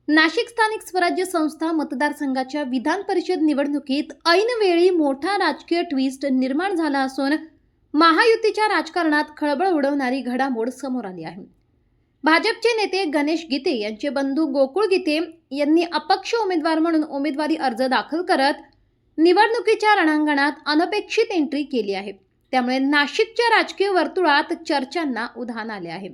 नाशिक स्थानिक स्वराज्य संस्था मतदारसंघाच्या विधान परिषद निवडणुकीत ऐनवेळी मोठा राजकीय ट्विस्ट निर्माण झाला असून महायुतीच्या राजकारणात खळबळ उडवणारी घडामोड समोर आली आहे। भाजपचे नेते गणेश गीते यांचे बंधू गोकुळ गीते यांनी अपक्ष उमेदवार म्हणून उमेदवारी अर्ज दाखल करत निवडणुकीच्या रणांगणात अनपेक्षित एंट्री केली आहे। त्यामुळे नाशिकच्या राजकीय वर्तुळात चर्चांना उधाण आले आहे।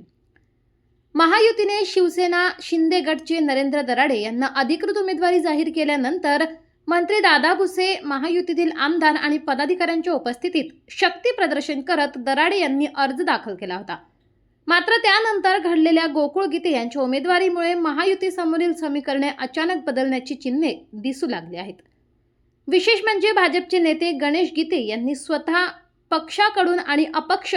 महायुतीने शिवसेना शिंदे गटचे नरेंद्र दराडे यांना अधिकृत उमेदवारी जाहीर केल्यानंतर मंत्री दादा भुसे महायुतीतील आमदार आणि पदाधिकाऱ्यांच्या उपस्थितीत शक्ती प्रदर्शन करत दराडे यांनी अर्ज दाखल केला होता। मात्र त्यानंतर घडलेल्या गोकुळ गीते यांच्या उमेदवारीमुळे महायुतीसमोरील समीकरणे अचानक बदलण्याची चिन्हे दिसू लागली आहेत। विशेष म्हणजे भाजपचे नेते गणेश गीते यांनी स्वतः पक्षाकडून आणि अपक्ष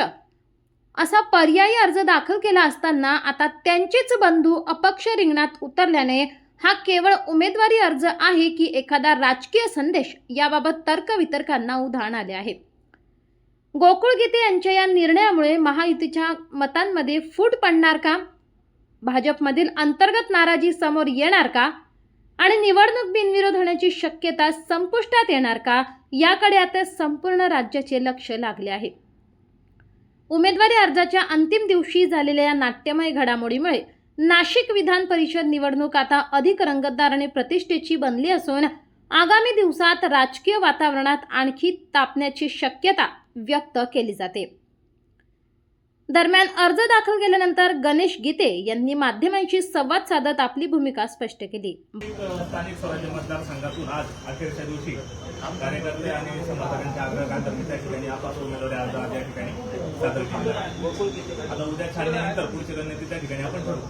असा पर्यायी अर्ज दाखल केला असताना आता त्यांचेच बंधू अपक्ष रिंगणात उतरल्याने हा केवळ उमेदवारी अर्ज आहे की एखादा राजकीय संदेश याबाबत तर्कवितर्कांना उधाण आले आहे। गोकुळ गीते यांच्या या निर्णयामुळे महायुतीच्या मतांमध्ये फूट पडणार का, भाजपमधील अंतर्गत नाराजी समोर येणार का आणि निवडणूक बिनविरोध होण्याची शक्यता संपुष्टात येणार का, याकडे आता संपूर्ण राज्याचे लक्ष लागले आहे। उमेदवारी अर्जाच्या अंतिम दिवशी झालेल्या या नाट्यमय घडामोडीमुळे नाशिक विधान परिषद निवडणूक आता अधिक रंगतदार आणि प्रतिष्ठेची बनली असून आगामी दिवसात राजकीय वातावरणात आणखी तापण्याची शक्यता व्यक्त केली जाते। दरम्यान अर्ज दाखल केल्यानंतर गणेश गीते यांनी माध्यमांशी संवाद साधत आपली भूमिका स्पष्ट केली। स्थानिक स्वराज्य मतदारसंघातून आज अखेरच्या दिवशी कार्यकर्ते आणि समर्थकांच्या आग्रहानंतर त्या ठिकाणी आपापल्या उमेदवारी अर्ज या ठिकाणी सादर केला। आता उद्या छाननीनंतर पुढची रणनीती त्या ठिकाणी आपण ठरवू।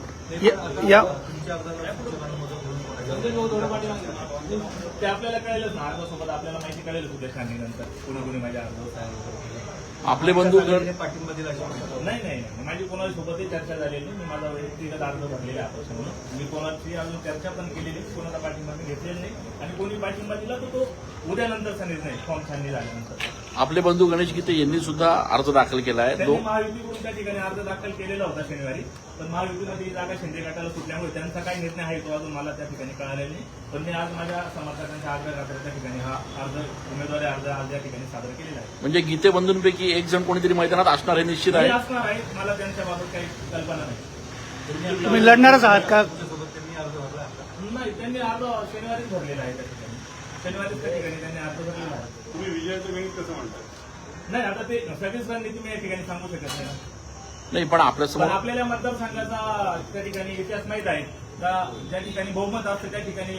ते आपल्याला कळेलच ना, अर्जासोबत आपल्याला माहिती कळेल उद्या छाननीनंतर कोणी माझ्या अर्ज आपले बंधू पाठिंबा दिला नाही, माझी कोणाच्या सोबतही चर्चा झालेली नाही। मी माझा व्यक्तिगत अर्ज भरलेला आहे अपक्षातून। मी कोणाची अजून चर्चा पण केलेली, कोणाचा पाठिंबा मी घेतलेला नाही आणि कोणी पाठिंबा दिला तर तो उद्यानंतरचा निर्णय फॉर्म छाननी झाल्यानंतर। आपले बंधू गणेश गीते यांनी सुद्धा अर्ज दाखल केला आहे। त्यांनी महायुतीकडून त्या ठिकाणी अर्ज दाखल केलेला होता शनिवारी, पण महायुतीमध्ये ही जागा शिंदे गटाला सुटल्यामुळे त्यांचा काय निर्णय आहे तो अजून मला त्या ठिकाणी कळालेला नाही। पण मी आज माझ्या समर्थकांच्या आग्रहाखातर त्या ठिकाणी हा अर्ज उमेदवारी अर्ज आज या ठिकाणी सादर केलेला आहे। म्हणजे गीते बंधूंपैकी एक जण कोणीतरी मैदानात असणार हे निश्चित आहे। असणार आहे, मला त्यांच्याबाबत काही कल्पना नाही। तुम्ही लढणारच आहात का? नाही, त्यांनी अर्ज शनिवारीच भरलेला आहे। त्या ठिकाणी शनिवारीच त्या ठिकाणी त्यांनी अर्ज भरलेला आहे। तुम्ही विजयाचं गणित कसं म्हणता? नाही, आता ते सगळीच रणनीती मी या ठिकाणी सांगू शकत नाही। नाही, पण आपल्यासमोर आपल्याला मतदारसंघाचा त्या ठिकाणी इतिहास माहीत आहे का, ज्या ठिकाणी बहुमत असतं त्या ठिकाणी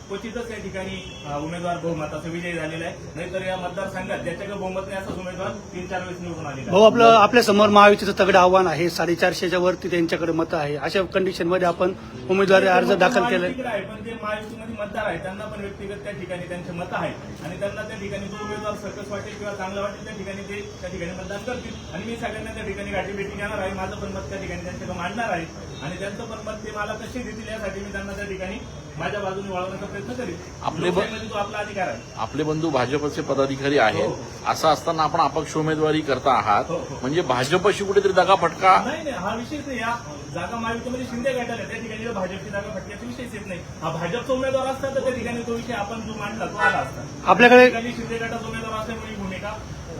क्वचितच त्या ठिकाणी उमेदवार बहुमताचा विजय झालेला आहे। नाहीतर या मतदारसंघात ज्याच्याकडे बहुमत नाही असाच उमेदवार 3-4 वेळेस निवडून आलेला आहे। भाऊ, आपल्या समोर महायुतीचं तगडं आव्हान आहे। 450च्या वरती त्यांच्याकडे मतं आहे। अशा कंडिशनमध्ये आपण उमेदवारी अर्ज दाखल केलाय। पण जे महायुतीमध्ये मतदार आहेत त्यांना पण व्यक्तिगत त्या ठिकाणी त्यांचे मतं आहेत आणि त्यांना त्या ठिकाणी जो उमेदवार सर्कस वाटेल किंवा चांगला वाटेल त्या ठिकाणी ते त्या ठिकाणी मतदान करतील आणि मी सगळ्यांना त्या ठिकाणी गाठीभेटी घेणार आहे। माझं पण मत त्या ठिकाणी त्यांच्याकडे मांडणार आहे आणि त्यांचं पण मत ते मला कसे देतील यासाठी मी त्यांना त्या ठिकाणी माझ्या बाजूने वळवण्याचा प्रयत्न करेल। तो आपला अधिकार आहे। आपले बंधू भाजपचे पदाधिकारी आहेत, असं असताना आपण अपक्ष उमेदवारी करता आहात, म्हणजे भाजपशी कुठेतरी दगा फटका नाही, हा विषयच नाही। या जागा महायुतीमध्ये शिंदे गटाला त्या ठिकाणी भाजपची जागा फटक्याचा विषयच येत नाही। हा भाजपचा उमेदवार असता तर त्या ठिकाणी तो विषय आपण जो मांडला तो आला असता। आपल्याकडे शिंदे गटाचा उमेदवार असल्यामुळे भूमिका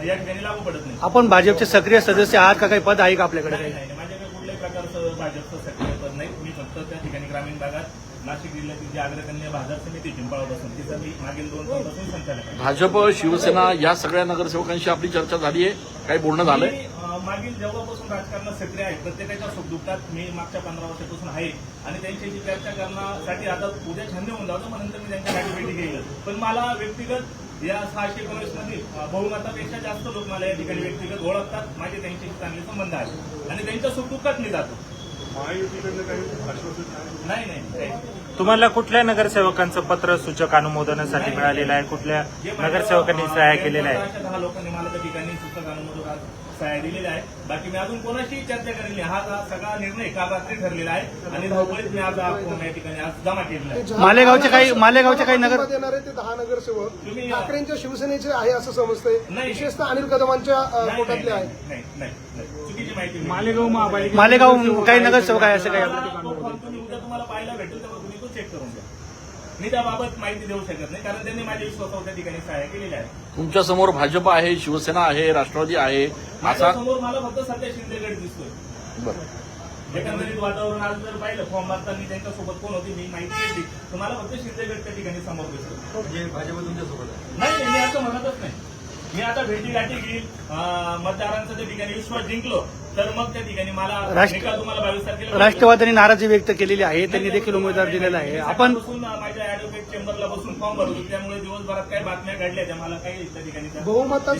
या ठिकाणी लागू पडत नाही। आपण भाजपचे सक्रिय सदस्य आहात का? काही पद आहे का आपल्याकडे? नाही, माझ्याकडे कुठल्याही प्रकारचं भाजपचं सक्रिय पद नाही। मी फक्त त्या ठिकाणी ग्रामीण भागात नाशिक जिल्ह्यातील जी अग्रगण्य बाजार समिती पिंपळापासून तिचा मी मागील 2 वर्षांपासून संचालक आहे। भाजप शिवसेना या सगळ्या नगरसेवकांशी आपली चर्चा झाली आहे, काही बोलणं झालंय? मागील जेव्हापासून राजकारणात सक्रिय आहे, प्रत्येकाच्या सुखदुःखात मी मागच्या 15 वर्षापासून आहे आणि त्यांच्याशी चर्चा करण्यासाठी आता उद्या छाननी होऊन जातो, मग नंतर मी त्यांच्या गाठीभेटी घेईल। पण मला व्यक्तिगत या 619 मधील बहुमतापेक्षा जास्त लोक मला या ठिकाणी व्यक्तिगत ओळखतात, माझे त्यांच्याशी चांगले संबंध आहेत आणि त्यांच्या सुखदुःखात मी जातो। महायुतीकडनं काही आश्वासन नाही। तुम्हाला कुठल्या नगरसेवकांचं पत्र सूचक अनुमोदनासाठी मिळालेलं आहे? कुठल्या नगरसेवकांनी सहाय्य केलेल्या आहे? 10 लोकांनी मला त्या ठिकाणी सूचक अनुमोदन सहाय्य दिलेले आहे। बाकी मी अजून कोणाशी चर्चा करेल नाही। हा सगळा निर्णय काल रात्री ठरलेला आहे आणि धावपळीत मी आज या ठिकाणी आज जमा केलेला आहे। मालेगावचे काही नगर देणारे ते 10 नगरसेवक ठाकरेंच्या शिवसेनेचे आहे असं समजतंय, विशेषतः अनिल कदमांच्या कोटातले आहे। नाही, चुकीची माहिती। मालेगाव काही नगरसेवक आहे असं काही? तुम्हाला पाहायला भेटेल तेव्हा तुम्ही तो चेक करून द्या. मी त्याबाबत माहिती देऊ शकत नाही, कारण त्यांनी माझ्या विश्वासावर त्या ठिकाणी सहाय्य केलेली आहे. तुमच्या समोर भाजप आहे, शिवसेना आहे, राष्ट्रवादी आहे, असा माझ्यासमोर मला फक्त सध्या शिंदेगड दिसतोय. बरं. एकंदरीत वातावरण आज जर पाहिलं फॉर्म भरताना त्यांच्यासोबत कोण होती मी माहिती घेतली तर मला फक्त शिंदेगड त्या ठिकाणी समोर दिसतो. भाजप तुमच्यासोबत आहे? नाही, मी असं म्हणतच नाही. मी आता भेटीगाठी घेईल, मतदारांचा त्या ठिकाणी विश्वास जिंकलो तर मग त्या ठिकाणी मला निकाल तुम्हाला 22 तारखेला राष्ट्रवादीने नाराजी व्यक्त केलेली आहे, त्यांनी देखील उमेदवार दिलेला आहे. आपण माझ्या ऍडव्होकेट चेंबरला बसून फॉर्म भरतो, त्यामुळे दिवसभरात काही बातम्या घडल्या त्या मला काही त्या ठिकाणी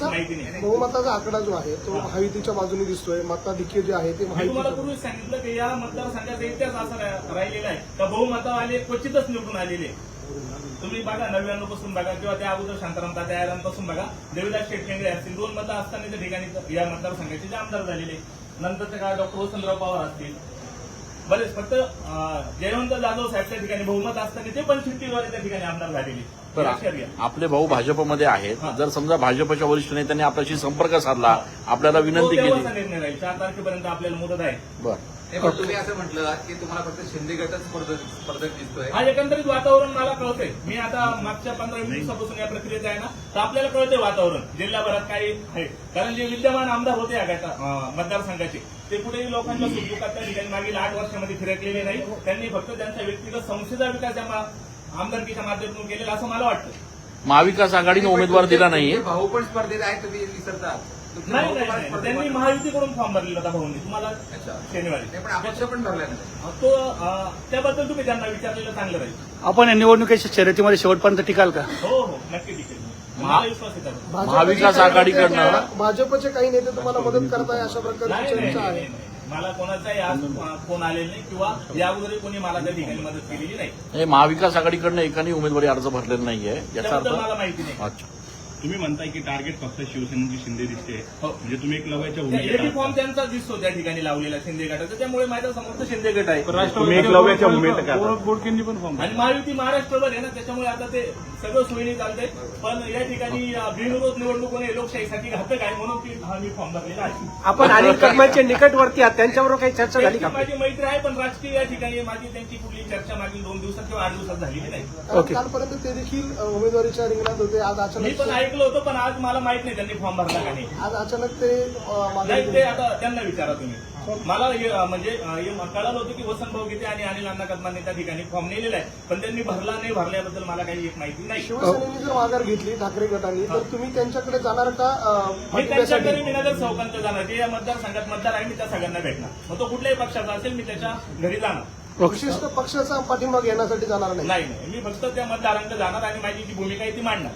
माहिती नाही. बहुमताचा आकडा जो आहे तो महायुतीच्या बाजूने दिसतोय. मताधिक्य जे आहे ते मी तुम्हाला महायुती. पूर्वीच सांगितलं की या मतदारसंघाचा इतिहास असा राहिलेला आहे का बहुमतावाले क्वचितच निवडून आलेले. तुम्ही बघा 99 पासून बघा किंवा त्या अगोदर शांताराम तात्यापासून बघा, देवीदास शेटकेंद्रे असतील, 2 मतं असताना त्या ठिकाणी या मतदारसंघाचे जे आमदार झालेले. नंतरच्या काळात डॉक्टर वसंतराव पवार असतील, बरेच फक्त जयवंत जाधव साहेब त्या ठिकाणी बहुमत असताना ते पण चिठ्ठीद्वारे त्या ठिकाणी आमदार झालेले. तर आपले भाऊ भाजपमध्ये आहेत. जर समजा भाजपच्या वरिष्ठ नेत्यांनी आपल्याशी संपर्क साधला, आपल्याला विनंती केली, तेव्हाचा निर्णय राहील. 4 तारखेपर्यंत आपल्याला मुदत आहे. बरं, तुम्ही असं म्हटलं की तुम्हाला फक्त शिंदे गटच स्पर्धक दिसतोय. आज एकंदरीत वातावरण मला कळतंय. मी आता मागच्या 15-20 दिवसापासून या प्रक्रियेत आहे ना, तर आपल्याला कळतंय वातावरण जिल्हाभरात काय आहे. कारण जे विद्यमान आमदार होते या मतदारसंघाचे ते कुठेही लोकांच्या सुखदुःखात त्या ठिकाणी मागील 8 वर्षामध्ये फिरकलेले नाही. त्यांनी फक्त त्यांचा व्यक्तिगत संस्थेचा विकास या आमदारकीच्या माध्यमातून केलेला असं मला वाटतं. महाविकास आघाडीने उमेदवार दिला नाहीये. भाऊ पण स्पर्धेत आहे, तुम्ही विसरता. नाही, त्यांनी महायुतीकडून फॉर्म भरलेला होता भाऊंनी तुम्हाला शनिवारी. पण अपक्ष पण भरला नाही. तो त्याबद्दल तुम्ही त्यांना विचारलेलं चांगलं राहील. आपण या निवडणुकीच्या शर्यतीमध्ये शेवटपर्यंत टिकाल का? हो हो, नक्की टिकेल. मला विश्वास आहे त्यावर. महाविकास आघाडीकडनं भाजपचे काही नेते तुम्हाला मदत करताय अशा प्रकारची नाही, नाही, चर्चा आहे. नाही, नाही. मला कोणाचाही आज फोन आलेला नाही किंवा या अगोदर कोणी मला त्या ठिकाणी मदत केलेली नाही. हे महाविकास आघाडीकडनं एकाने उमेदवारी अर्ज भरलेला नाहीये, याचा त्याबद्दल मला अर्थ. माहिती नाही. अच्छा, तुम्ही म्हणताय की टार्गेट फक्त शिवसेनेची शिंदे दिसते, हो. म्हणजे तुम्ही एक लवायच्या एबी भूमिकेत फॉर्म त्यांचा दिसतो त्या ठिकाणी लावलेला शिंदे गटाचा, त्यामुळे माझ्या समोर तर शिंदे गट आहे. तुम्ही एक लवायच्या भूमिकेत बोडकेंनी पण फॉर्म आणि महायुती महाराष्ट्रभर आहे ना, त्याच्यामुळे आता ते सगळं सोयीने चालतंय. पण या ठिकाणी बिनविरोध निवडणूक होणे लोकशाहीसाठी घातक आहे, म्हणून मी फॉर्म भरलेला आहे. आपण अनिल कदमांच्या निकटवर्ती आहात, त्यांच्याबरोबर काही चर्चा झाली का? माझी मैत्री आहे, पण राजकीय या ठिकाणी माझी त्यांची कुठली चर्चा मागील 2 दिवसात किंवा 8 दिवसात झालेली नाही. कालपर्यंत ते देखील उमेदवारीच्या रिंगणात होते. आज मी पण अचानक ऐकलं होतं, पण आज मला माहित नाही त्यांनी फॉर्म भरला का नाही. आज अचानक ते मागे नाही, ते आता त्यांना विचारा तुम्ही. मला म्हणजे कळालं होतं की वसंतभाऊ गीते आणि अनिल अण्णा कदमांनी त्या ठिकाणी फॉर्म नेलेला आहे, पण त्यांनी भरला नाही भरल्याबद्दल मला काही एक माहिती नाही. शिवसेनेने जर माघार घेतली ठाकरे गटांनी तर तुम्ही त्यांच्याकडे जाणार का मी त्यांच्याकडे मी नगर चौकांचं जाणार. जे या मतदारसंघात मतदार आहे मी त्या सगळ्यांना भेटणार. मग तो कुठल्याही पक्षाचा असेल मी त्याच्या घरी जाणार. विशिष्ट पक्षाचा पाठिंबा घेण्यासाठी जाणार नाही. नाही, मी फक्त त्या मतदारांकडे जाणार आणि माझी जी भूमिका आहे ती मांडणार.